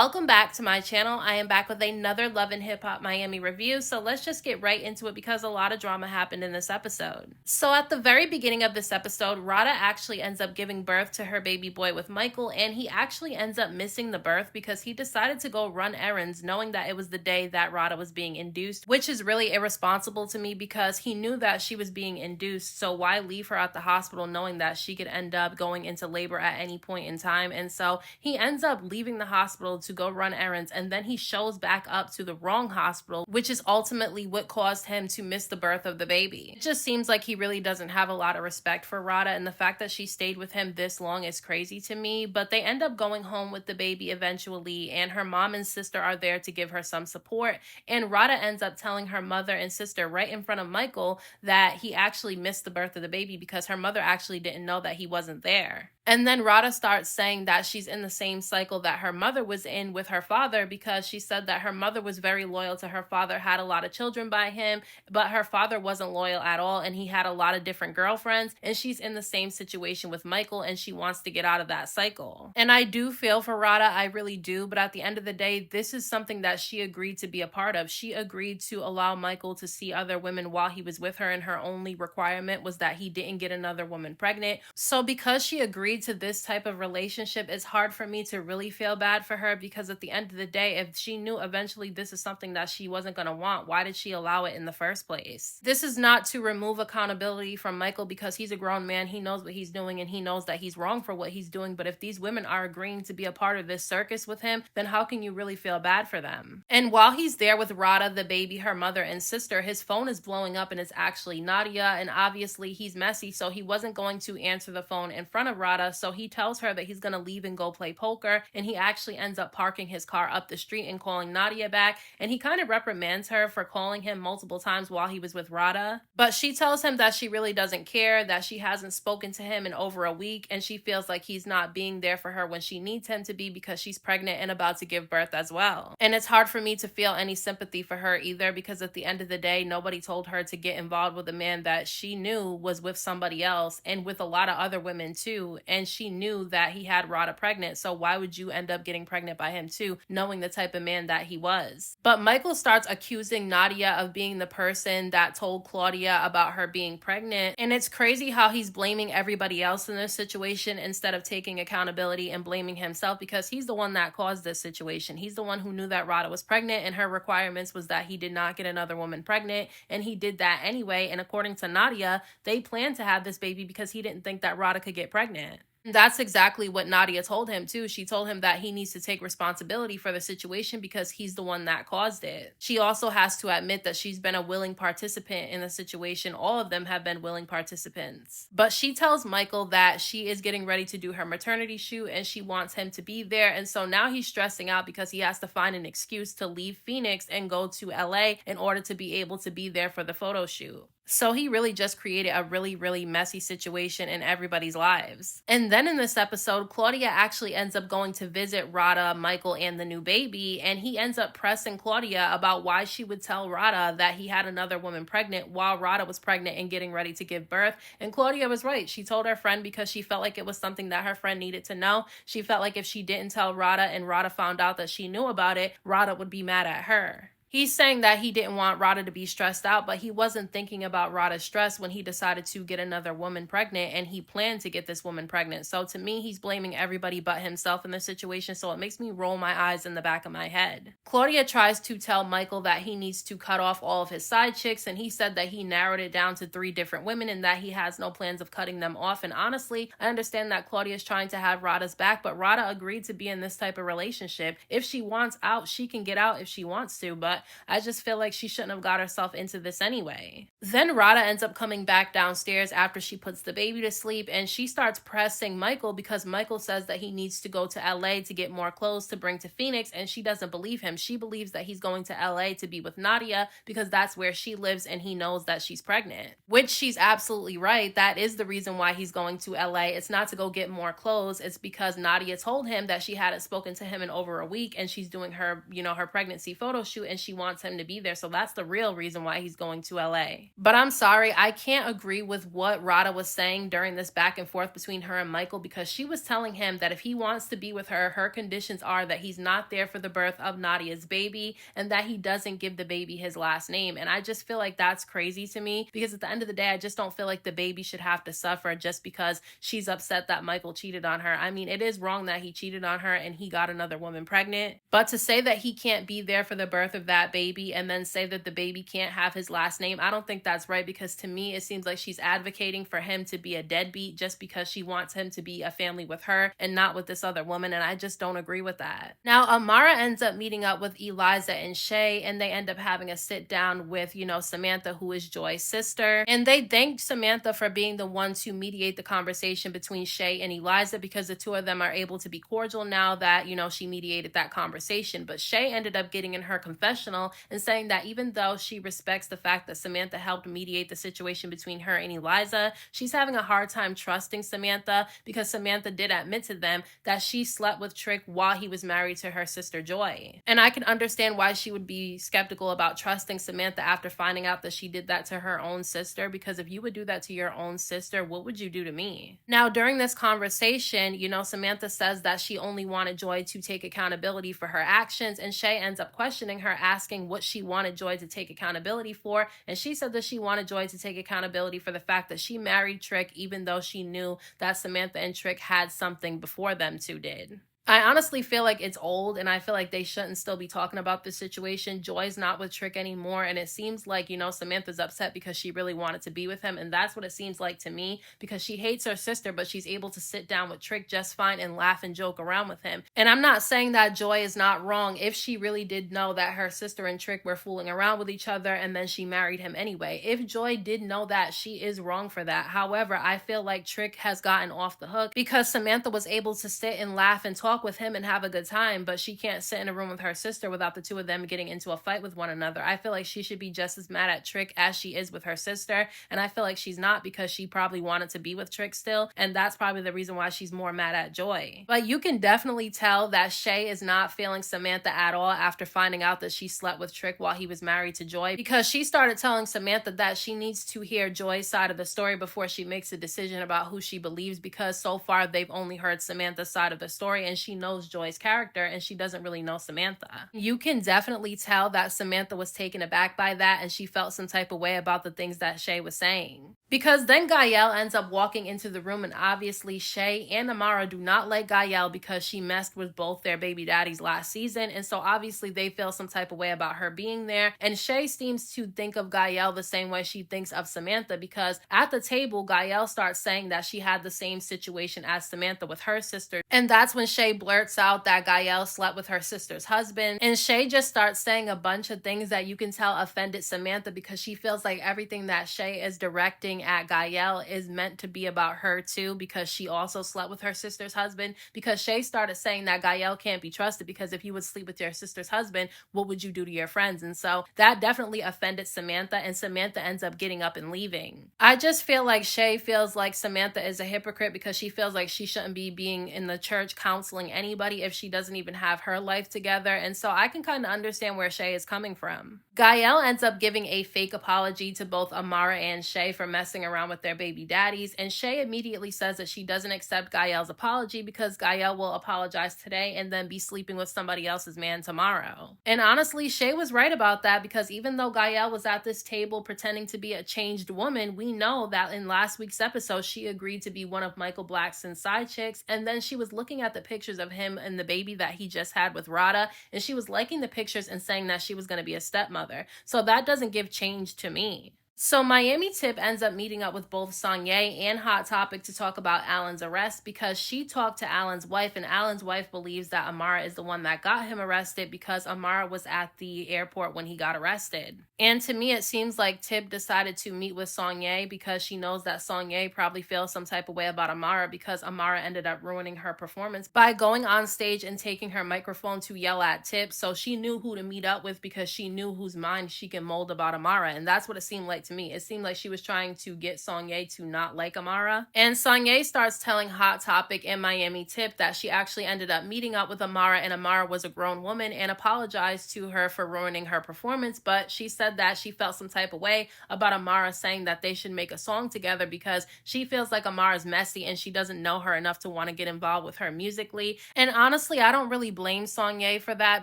Welcome back to my channel. I am back with another Love and Hip Hop Miami review, so let's just get right into it because a lot of drama happened in this episode. So at the very beginning of this episode, Rada actually ends up giving birth to her baby boy with Michael, and he actually ends up missing the birth because he decided to go run errands knowing that it was the day that Rada was being induced, which is really irresponsible to me because he knew that she was being induced, so why leave her at the hospital knowing that she could end up going into labor at any point in time? And so he ends up leaving the hospital to go run errands, and then he shows back up to the wrong hospital, which is ultimately what caused him to miss the birth of the baby. It just seems like he really doesn't have a lot of respect for Rada, and the fact that she stayed with him this long is crazy to me. But they end up going home with the baby eventually, and her mom and sister are there to give her some support, and Rada ends up telling her mother and sister right in front of Michael that he actually missed the birth of the baby because her mother actually didn't know that he wasn't there. And then Rada starts saying that she's in the same cycle that her mother was in with her father, because she said that her mother was very loyal to her father, had a lot of children by him, but her father wasn't loyal at all, and he had a lot of different girlfriends, and she's in the same situation with Michael, and she wants to get out of that cycle. And I do feel for Rada, I really do, but at the end of the day, this is something that she agreed to be a part of. She agreed to allow Michael to see other women while he was with her, and her only requirement was that he didn't get another woman pregnant. So because she agreed to this type of relationship, it's hard for me to really feel bad for her, because at the end of the day, if she knew eventually this is something that she wasn't going to want, why did she allow it in the first place? This is not to remove accountability from Michael, because he's a grown man, he knows what he's doing, and he knows that he's wrong for what he's doing. But if these women are agreeing to be a part of this circus with him, then how can you really feel bad for them? And while he's there with Rada, the baby, her mother, and sister, his phone is blowing up, and it's actually Nadia, and obviously he's messy, so he wasn't going to answer the phone in front of Rada, so he tells her that he's going to leave and go play poker, and he actually ends up parking his car up the street and calling Nadia back, and he kind of reprimands her for calling him multiple times while he was with Rada. But she tells him that she really doesn't care, that she hasn't spoken to him in over a week, and she feels like he's not being there for her when she needs him to be, because she's pregnant and about to give birth as well. And it's hard for me to feel any sympathy for her either, because at the end of the day, nobody told her to get involved with a man that she knew was with somebody else, and with a lot of other women too, and she knew that he had Rada pregnant, so why would you end up getting pregnant by him too, knowing the type of man that he was? But Michael starts accusing Nadia of being the person that told Claudia about her being pregnant, and it's crazy how he's blaming everybody else in this situation instead of taking accountability and blaming himself, because he's the one that caused this situation. He's the one who knew that Rada was pregnant, and her requirements was that he did not get another woman pregnant, and he did that anyway. And according to Nadia, they planned to have this baby because he didn't think that Rada could get pregnant. That's exactly what Nadia told him too. She told him that he needs to take responsibility for the situation because he's the one that caused it. She also has to admit that she's been a willing participant in the situation. All of them have been willing participants. But she tells Michael that she is getting ready to do her maternity shoot and she wants him to be there. And so now he's stressing out because he has to find an excuse to leave Phoenix and go to LA in order to be able to be there for the photo shoot. So he really just created a really messy situation in everybody's lives. And then in this episode, Claudia actually ends up going to visit Rada, Michael, and the new baby, and he ends up pressing Claudia about why she would tell Rada that he had another woman pregnant while Rada was pregnant and getting ready to give birth. And Claudia was right. She told her friend because she felt like it was something that her friend needed to know. She felt like if she didn't tell Rada and Rada found out that she knew about it, Rada would be mad at her. He's saying that he didn't want Rada to be stressed out, but he wasn't thinking about Rada's stress when he decided to get another woman pregnant, and he planned to get this woman pregnant. So to me, he's blaming everybody but himself in this situation, so it makes me roll my eyes in the back of my head. Claudia tries to tell Michael that he needs to cut off all of his side chicks, and he said that he narrowed it down to 3 different women and that he has no plans of cutting them off. And honestly, I understand that Claudia's trying to have Rada's back, but Rada agreed to be in this type of relationship. If she wants out, she can get out if she wants to, but I just feel like she shouldn't have got herself into this anyway. Then Rada ends up coming back downstairs after she puts the baby to sleep, and she starts pressing Michael because Michael says that he needs to go to LA to get more clothes to bring to Phoenix, and she doesn't believe him. She believes that he's going to LA to be with Nadia because that's where she lives and he knows that she's pregnant. Which she's absolutely right. That is the reason why he's going to LA. It's not to go get more clothes. It's because Nadia told him that she hadn't spoken to him in over a week, and she's doing her, her pregnancy photo shoot, and she she wants him to be there. So that's the real reason why he's going to LA. But I'm sorry, I can't agree with what Rada was saying during this back and forth between her and Michael, because she was telling him that if he wants to be with her, her conditions are that he's not there for the birth of Nadia's baby and that he doesn't give the baby his last name. And I just feel like that's crazy to me, because at the end of the day, I just don't feel like the baby should have to suffer just because she's upset that Michael cheated on her. I mean, it is wrong that he cheated on her and he got another woman pregnant, but to say that he can't be there for the birth of that baby and then say that the baby can't have his last name, I don't think that's right, because to me, it seems like she's advocating for him to be a deadbeat just because she wants him to be a family with her and not with this other woman, and I just don't agree with that. Now, Amara ends up meeting up with Eliza and Shay, and they end up having a sit down with, Samantha, who is Joy's sister, and they thanked Samantha for being the one to mediate the conversation between Shay and Eliza, because the two of them are able to be cordial now that, she mediated that conversation. But Shay ended up getting in her confessional and saying that even though she respects the fact that Samantha helped mediate the situation between her and Eliza, she's having a hard time trusting Samantha, because Samantha did admit to them that she slept with Trick while he was married to her sister Joy. And I can understand why she would be skeptical about trusting Samantha after finding out that she did that to her own sister, because if you would do that to your own sister, what would you do to me? Now, during this conversation, Samantha says that she only wanted Joy to take accountability for her actions, and Shay ends up questioning her, asking what she wanted Joy to take accountability for, and she said that she wanted Joy to take accountability for the fact that she married Trick even though she knew that Samantha and Trick had something before them two did. I honestly feel like it's old, and I feel like they shouldn't still be talking about this situation. Joy's not with Trick anymore, and it seems like, Samantha's upset because she really wanted to be with him, and that's what it seems like to me, because she hates her sister, but she's able to sit down with Trick just fine and laugh and joke around with him. And I'm not saying that Joy is not wrong if she really did know that her sister and Trick were fooling around with each other, and then she married him anyway. If Joy did know that, she is wrong for that. However, I feel like Trick has gotten off the hook because Samantha was able to sit and laugh and talk with him and have a good time, but she can't sit in a room with her sister without the two of them getting into a fight with one another. I feel like she should be just as mad at Trick as she is with her sister, and I feel like she's not, because she probably wanted to be with Trick still, and that's probably the reason why she's more mad at Joy. But you can definitely tell that Shay is not feeling Samantha at all after finding out that she slept with Trick while he was married to Joy, because she started telling Samantha that she needs to hear Joy's side of the story before she makes a decision about who she believes, because so far they've only heard Samantha's side of the story, and she knows Joy's character and she doesn't really know Samantha. You can definitely tell that Samantha was taken aback by that, and she felt some type of way about the things that Shay was saying. Because then Gael ends up walking into the room, and obviously Shay and Amara do not like Gael because she messed with both their baby daddies last season, and so obviously they feel some type of way about her being there. And Shay seems to think of Gael the same way she thinks of Samantha, because at the table Gael starts saying that she had the same situation as Samantha with her sister, and that's when Shay blurts out that Gael slept with her sister's husband, and Shay just starts saying a bunch of things that you can tell offended Samantha, because she feels like everything that Shay is directing at Gael is meant to be about her too, because she also slept with her sister's husband, because Shay started saying that Gael can't be trusted, because if you would sleep with your sister's husband, what would you do to your friends? And so that definitely offended Samantha, and Samantha ends up getting up and leaving. I just feel like Shay feels like Samantha is a hypocrite, because she feels like she shouldn't be being in the church counseling anybody if she doesn't even have her life together, and so I can kind of understand where Shay is coming from. Gael ends up giving a fake apology to both Amara and Shay for messing around with their baby daddies, and Shay immediately says that she doesn't accept Gael's apology because Gael will apologize today and then be sleeping with somebody else's man tomorrow. And honestly, Shay was right about that, because even though Gael was at this table pretending to be a changed woman, we know that in last week's episode she agreed to be one of Michael Blackson's side chicks, and then she was looking at the pictures of him and the baby that he just had with Rada, and she was liking the pictures and saying that she was going to be a stepmother. So that doesn't give change to me. So Miami Tip ends up meeting up with both Sonyae and Hot Topic to talk about Allan's arrest, because she talked to Allan's wife, and Allan's wife believes that Amara is the one that got him arrested, because Amara was at the airport when he got arrested. And to me, it seems like Tip decided to meet with Sonyae because she knows that Sonyae probably feels some type of way about Amara, because Amara ended up ruining her performance by going on stage and taking her microphone to yell at Tip. So she knew who to meet up with, because she knew whose mind she can mold about Amara, and that's what it seemed like to to me. It seemed like she was trying to get Sonyae to not like Amara. And Sonyae starts telling Hot Topic and Miami Tip that she actually ended up meeting up with Amara, and Amara was a grown woman and apologized to her for ruining her performance, but she said that she felt some type of way about Amara saying that they should make a song together because she feels like Amara's messy and she doesn't know her enough to want to get involved with her musically. And honestly, I don't really blame Sonyae for that,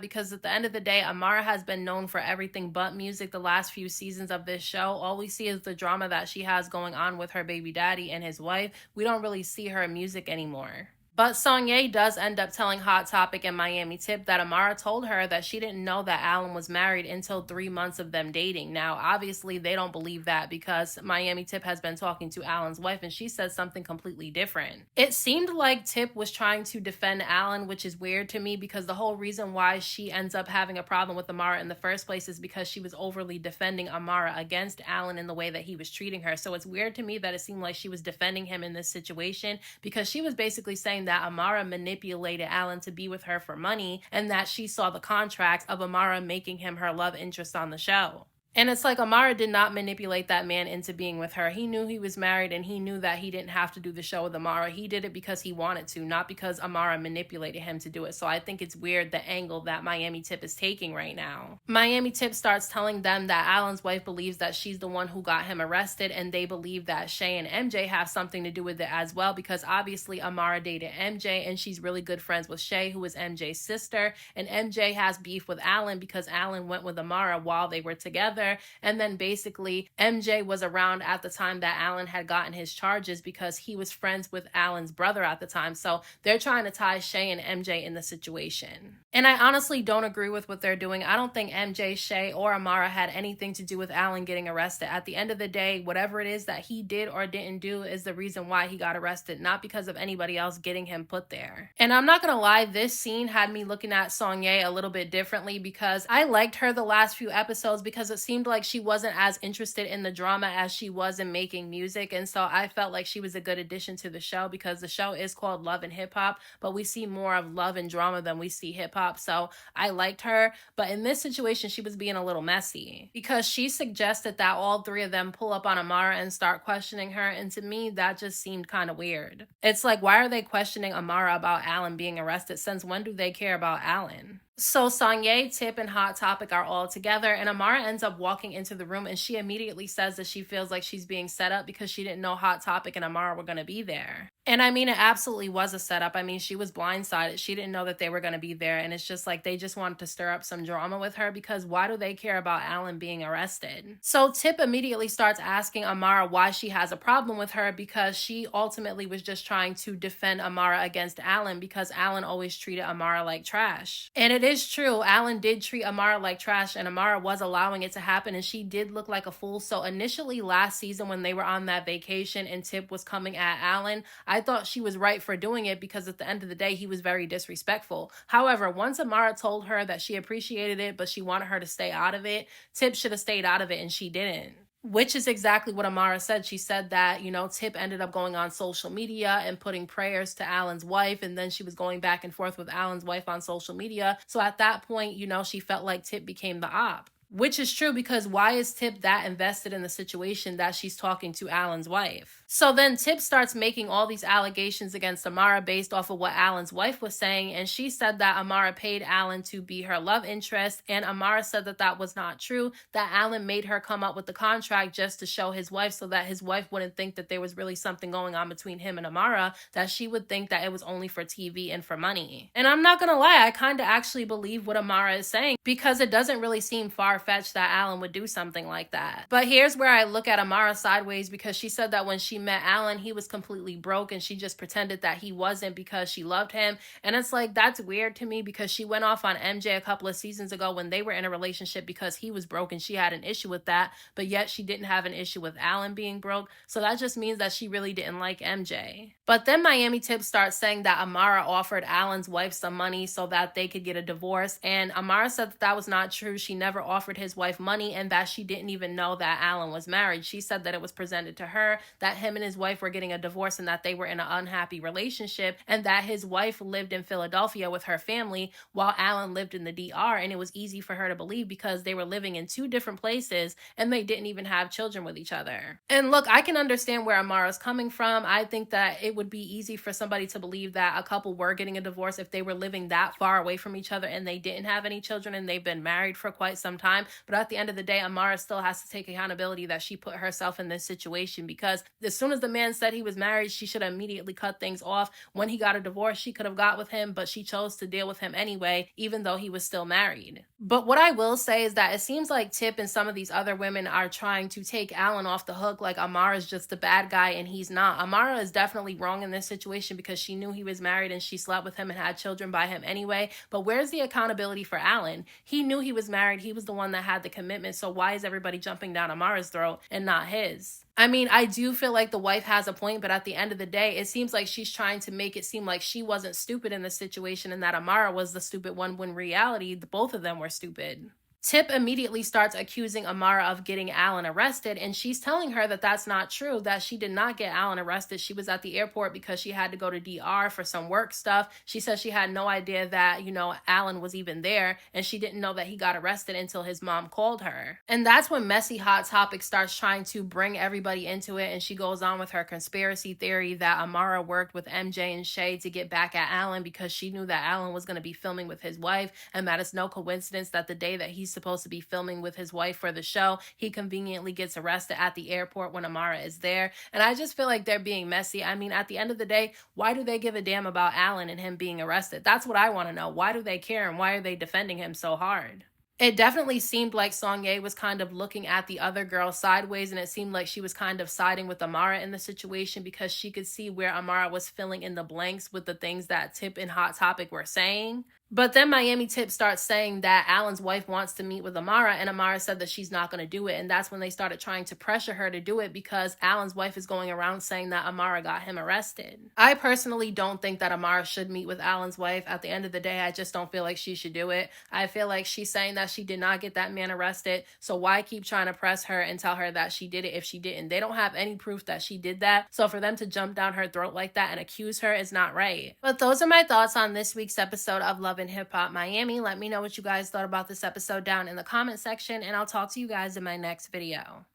because at the end of the day, Amara has been known for everything but music the last few seasons of this show. All we see is the drama that she has going on with her baby daddy and his wife. We don't really see her in music anymore. But Sonyae does end up telling Hot Topic and Miami Tip that Amara told her that she didn't know that Allan was married until 3 months of them dating. Now, obviously, they don't believe that because Miami Tip has been talking to Allan's wife and she says something completely different. It seemed like Tip was trying to defend Allan, which is weird to me because the whole reason why she ends up having a problem with Amara in the first place is because she was overly defending Amara against Allan in the way that he was treating her. So it's weird to me that it seemed like she was defending him in this situation, because she was basically saying that Amara manipulated Allan to be with her for money and that she saw the contract of Amara making him her love interest on the show. And it's like Amara did not manipulate that man into being with her. He knew he was married and he knew that he didn't have to do the show with Amara. He did it because he wanted to, not because Amara manipulated him to do it. So I think it's weird the angle that Miami Tip is taking right now. Miami Tip starts telling them that Allan's wife believes that she's the one who got him arrested, and they believe that Shay and MJ have something to do with it as well, because obviously Amara dated MJ and she's really good friends with Shay, who is MJ's sister, and MJ has beef with Allan because Allan went with Amara while they were together. And then basically MJ was around at the time that Allan had gotten his charges because he was friends with Allan's brother at the time. So they're trying to tie Shay and MJ in the situation. And I honestly don't agree with what they're doing. I don't think MJ, Shay, or Amara had anything to do with Allan getting arrested. At the end of the day, whatever it is that he did or didn't do is the reason why he got arrested, not because of anybody else getting him put there. And I'm not gonna lie, this scene had me looking at Sonyae a little bit differently, because I liked her the last few episodes because it seemed like she wasn't as interested in the drama as she was in making music. And so I felt like she was a good addition to the show, because the show is called Love and Hip Hop, but we see more of love and drama than we see hip hop. So I liked her. But in this situation, she was being a little messy because she suggested that all three of them pull up on Amara and start questioning her. And to me, that just seemed kind of weird. It's like, why are they questioning Amara about Allan being arrested? Since when do they care about Allan? So Sonyae, Tip, and Hot Topic are all together, and Amara ends up walking into the room, and she immediately says that she feels like she's being set up because she didn't know Hot Topic and Amara were going to be there. And I mean, it absolutely was a setup. I mean, she was blindsided. She didn't know that they were going to be there, and it's just like they just wanted to stir up some drama with her, because why do they care about Allan being arrested? So Tip immediately starts asking Amara why she has a problem with her, because she ultimately was just trying to defend Amara against Allan, because Allan always treated Amara like trash. And it is true, Allan did treat Amara like trash, and Amara was allowing it to happen, and she did look like a fool. So initially last season, when they were on that vacation and Tip was coming at Allan, I thought she was right for doing it, because at the end of the day, he was very disrespectful. However, once Amara told her that she appreciated it, but she wanted her to stay out of it, Tip should have stayed out of it, and she didn't. Which is exactly what Amara said. She said that, you know, Tip ended up going on social media and putting prayers to Allan's wife, and then she was going back and forth with Allan's wife on social media. So at that point, you know, she felt like Tip became the op. Which is true, because why is Tip that invested in the situation that she's talking to Allan's wife? So then Tip starts making all these allegations against Amara based off of what Allan's wife was saying, and she said that Amara paid Allan to be her love interest, and Amara said that that was not true, that Allan made her come up with the contract just to show his wife, so that his wife wouldn't think that there was really something going on between him and Amara, that she would think that it was only for TV and for money. And I'm not gonna lie, I kind of actually believe what Amara is saying, because it doesn't really seem far-fetched that Allan would do something like that. But here's where I look at Amara sideways, because she said that when she met Allan, he was completely broke, and she just pretended that he wasn't because she loved him. And it's like, that's weird to me, because she went off on MJ a couple of seasons ago when they were in a relationship because he was broke, and she had an issue with that, but yet she didn't have an issue with Allan being broke. So that just means that she really didn't like MJ. But then Miami Tip starts saying that Amara offered Allan's wife some money so that they could get a divorce, and Amara said that that was not true. She never offered his wife money, and that she didn't even know that Allan was married. She said that it was presented to her that him him and his wife were getting a divorce and that they were in an unhappy relationship, and that his wife lived in Philadelphia with her family while Allan lived in the DR. And it was easy for her to believe because they were living in two different places and they didn't even have children with each other. And look, I can understand where Amara's coming from. I think that it would be easy for somebody to believe that a couple were getting a divorce if they were living that far away from each other and they didn't have any children and they've been married for quite some time. But at the end of the day, Amara still has to take accountability that she put herself in this situation, because as soon as the man said he was married, she should have immediately cut things off. When he got a divorce, she could have got with him, but she chose to deal with him anyway, even though he was still married. But what I will say is that it seems like Tip and some of these other women are trying to take Allan off the hook, like Amara's just the bad guy and he's not. Amara is definitely wrong in this situation because she knew he was married and she slept with him and had children by him anyway. But where's the accountability for Allan? He knew he was married. He was the one that had the commitment. So why is everybody jumping down Amara's throat and not his? I mean, I do feel like the wife has a point, but at the end of the day, it seems like she's trying to make it seem like she wasn't stupid in the situation and that Amara was the stupid one, when in reality, both of them were stupid. Tip immediately starts accusing Amara of getting Allan arrested, and she's telling her that that's not true, that she did not get Allan arrested. She was at the airport because she had to go to DR for some work stuff. She says she had no idea that, Allan was even there, and she didn't know that he got arrested until his mom called her. And that's when Messy Hot Topic starts trying to bring everybody into it, and she goes on with her conspiracy theory that Amara worked with MJ and Shay to get back at Allan because she knew that Allan was going to be filming with his wife, and that it's no coincidence that the day that he's supposed to be filming with his wife for the show, he conveniently gets arrested at the airport when Amara is there. And I just feel like they're being messy. I mean, at the end of the day, why do they give a damn about Allan and him being arrested? That's what I want to know. Why do they care, and why are they defending him so hard? It definitely seemed like Sonyae was kind of looking at the other girl sideways, and it seemed like she was kind of siding with Amara in the situation because she could see where Amara was filling in the blanks with the things that Tip and Hot Topic were saying. But then Miami Tip starts saying that Allan's wife wants to meet with Amara, and Amara said that she's not going to do it. And that's when they started trying to pressure her to do it because Allan's wife is going around saying that Amara got him arrested. I personally don't think that Amara should meet with Allan's wife. At the end of the day, I just don't feel like she should do it. I feel like she's saying that she did not get that man arrested. So why keep trying to press her and tell her that she did it if she didn't? They don't have any proof that she did that. So for them to jump down her throat like that and accuse her is not right. But those are my thoughts on this week's episode of Love and Hip Hop Miami. Let me know what you guys thought about this episode down in the comment section, and I'll talk to you guys in my next video.